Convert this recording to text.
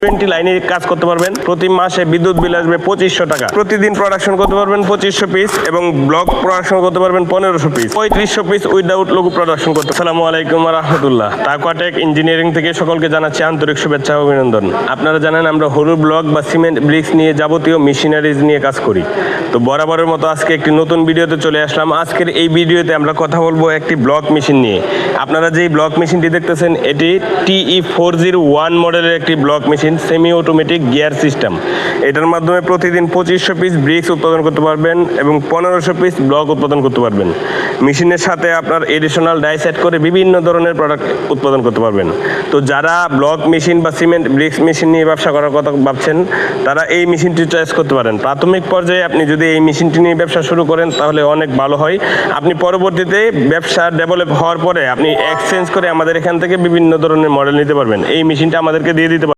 20 লাইনে কাজ করতে পারবেন। প্রতি মাসে বিদ্যুৎ বিল আসবে 2500 টাকা। প্রতিদিন প্রোডাকশন করতে পারবেন 2500 পিস এবং ব্লক প্রোডাকশন করতে পারবেন 1500 পিস, 3500 পিস উইদাউট লঘু প্রোডাকশন করতে। আসসালামু আলাইকুম ওয়া রাহমাতুল্লাহ। তাকওয়াটেক ইঞ্জিনিয়ারিং থেকে সকলকে জানাচ্ছি আন্তরিক শুভেচ্ছা ও অভিনন্দন। আপনারা জানেন আমরা হলুদ ব্লক বা সিমেন্ট ব্রিক্স নিয়ে যাবতীয় মেশিনারিজ নিয়ে কাজ করি। তো বরাবরের মতো আজকে একটি নতুন ভিডিওতে চলে আসলাম। আজকের এই ভিডিওতে আমরা কথা বলবো একটি ব্লক মেশিন নিয়ে। আপনারা যেই ব্লক মেশিনটি দেখতেছেন এটি TE401 মডেলের একটি block machine, semi automatic gear system. এটার মাধ্যমে প্রতিদিন 2500 পিস ব্রিক্স উৎপাদন করতে পারবেন এবং 1500 পিস ব্লক উৎপাদন করতে পারবেন। মেশিনের সাথে আপনার এডিশনাল ডাই সেট করে বিভিন্ন ধরনের প্রোডাক্ট উৎপাদন করতে পারবেন। তো যারা ব্লক মেশিন বা সিমেন্ট ব্রিক্স মেশিন নিয়ে ব্যবসা করার কথা ভাবছেন তারা এই মেশিনটি চয়েস করতে পারেন। প্রাথমিক পর্যায়ে আপনি যদি এই মেশিনটি নিয়ে ব্যবসা শুরু করেন তাহলে অনেক ভালো হয়। আপনি পরবর্তীতে ব্যবসা ডেভেলপ হওয়ার পরে আপনি এক্সচেঞ্জ করে আমাদের এখান থেকে বিভিন্ন ধরনের মডেল নিতে পারবেন। এই মেশিনটা আমাদেরকে দিয়ে দিতে পারবেন।